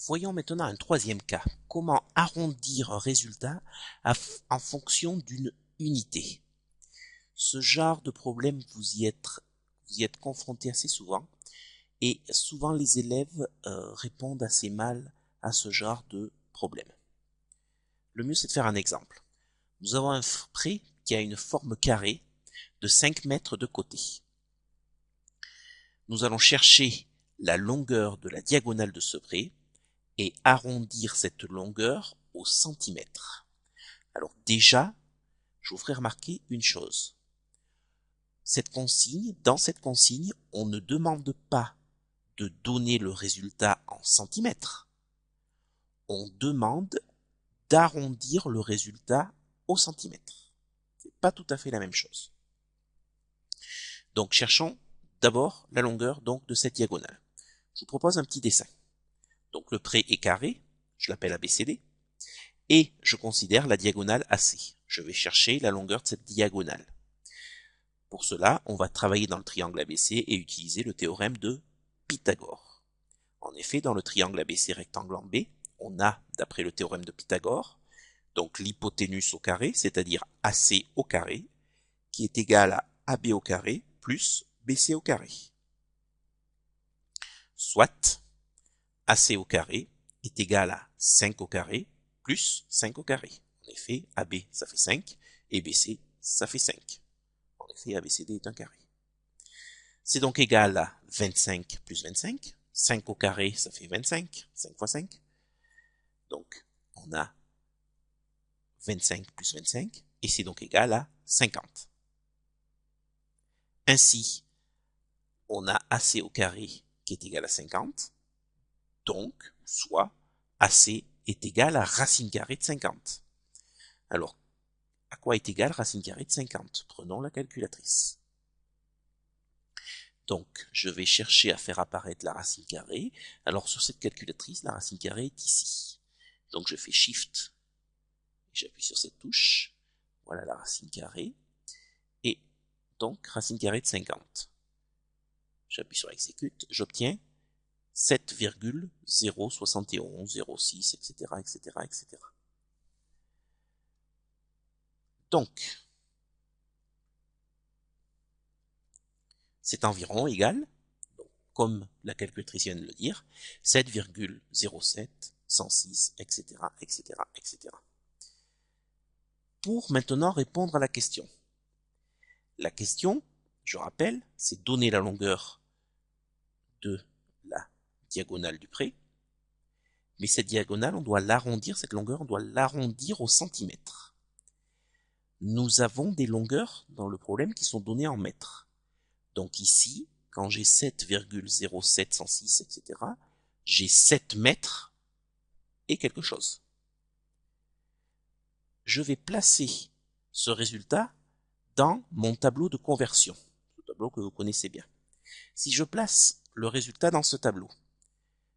Voyons maintenant un troisième cas. Comment arrondir un résultat en fonction d'une unité? Ce genre de problème, vous y êtes confronté assez souvent, et souvent les élèves répondent assez mal à ce genre de problème. Le mieux, c'est de faire un exemple. Nous avons un pré qui a une forme carrée de 5 mètres de côté. Nous allons chercher la longueur de la diagonale de ce pré et arrondir cette longueur au centimètre. Alors déjà, je vous ferai remarquer une chose. Dans cette consigne, on ne demande pas de donner le résultat en centimètres. On demande d'arrondir le résultat au centimètre. C'est pas tout à fait la même chose. Donc cherchons d'abord la longueur donc de cette diagonale. Je vous propose un petit dessin. Donc le pré est carré, je l'appelle ABCD, et je considère la diagonale AC. Je vais chercher la longueur de cette diagonale. Pour cela, on va travailler dans le triangle ABC et utiliser le théorème de Pythagore. En effet, dans le triangle ABC rectangle en B, on a, d'après le théorème de Pythagore, donc l'hypoténuse au carré, c'est-à-dire AC au carré, qui est égal à AB au carré plus BC au carré. Soit AC au carré est égal à 5 au carré plus 5 au carré. En effet, AB ça fait 5 et BC ça fait 5. En effet, ABCD est un carré. C'est donc égal à 25 plus 25. 5 au carré, ça fait 25. 5 fois 5. Donc, on a 25 plus 25. Et c'est donc égal à 50. Ainsi, on a AC au carré qui est égal à 50. Donc, soit AC est égal à racine carrée de 50. Alors, à quoi est égal racine carrée de 50? Prenons la calculatrice. Donc, je vais chercher à faire apparaître la racine carrée. Alors, sur cette calculatrice, la racine carrée est ici. Donc, je fais Shift, j'appuie sur cette touche. Voilà la racine carrée. Et donc, racine carrée de 50. J'appuie sur Exécute, j'obtiens 7,071, 06, etc., etc., etc. Donc, c'est environ égal, comme la calculatrice vient de le dire, 7,07, 106, etc., etc., etc. Pour maintenant répondre à la question. La question, je rappelle, c'est donner la longueur de la diagonale du pré, mais cette diagonale, on doit l'arrondir, cette longueur, on doit l'arrondir au centimètre. Nous avons des longueurs dans le problème qui sont données en mètres. Donc ici, quand j'ai 7,0706, etc., j'ai 7 mètres et quelque chose. Je vais placer ce résultat dans mon tableau de conversion, ce tableau que vous connaissez bien. Si je place le résultat dans ce tableau,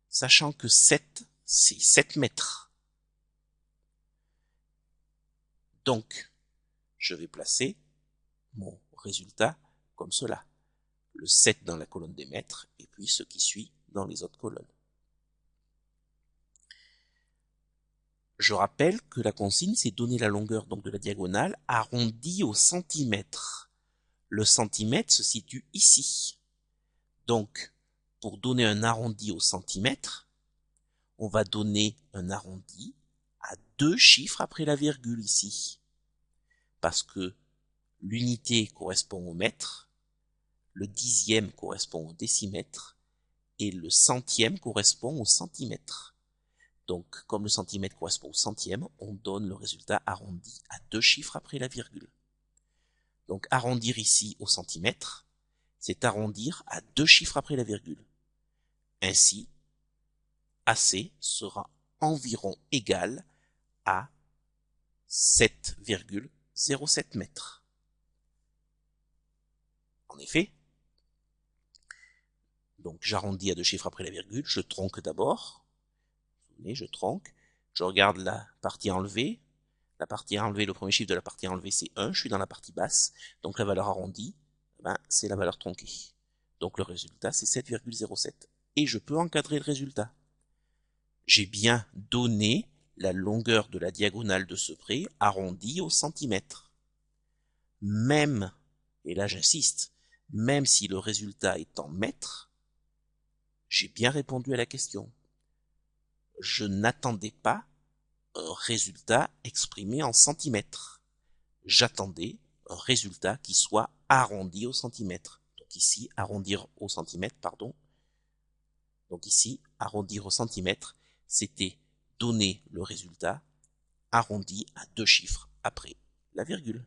sachant que 7, c'est 7 mètres, donc je vais placer mon résultat comme cela. Le 7 dans la colonne des mètres, et puis ce qui suit dans les autres colonnes. Je rappelle que la consigne, c'est donner la longueur donc de la diagonale arrondie au centimètre. Le centimètre se situe ici. Donc, pour donner un arrondi au centimètre, on va donner un arrondi à 2 chiffres après la virgule ici. Parce que l'unité correspond au mètre, le dixième correspond au décimètre, et le centième correspond au centimètre. Donc, comme le centimètre correspond au centième, on donne le résultat arrondi à 2 chiffres après la virgule. Donc, arrondir ici au centimètre, c'est arrondir à 2 chiffres après la virgule. Ainsi, AC sera environ égal à 7,07 mètres. En effet, donc j'arrondis à 2 chiffres après la virgule, je tronque d'abord, je tronque, je regarde la partie enlevée, le premier chiffre de la partie enlevée c'est 1, je suis dans la partie basse, donc la valeur arrondie, c'est la valeur tronquée. Donc le résultat c'est 7,07. Et je peux encadrer le résultat. J'ai bien donné la longueur de la diagonale de ce prêt arrondie au centimètre. Même, et là j'insiste, même si le résultat est en mètres, j'ai bien répondu à la question. Je n'attendais pas un résultat exprimé en centimètres. J'attendais un résultat qui soit arrondi au centimètre. Donc ici, arrondir au centimètre, pardon. Donc ici, arrondir au centimètre, c'était donner le résultat arrondi à 2 chiffres après la virgule.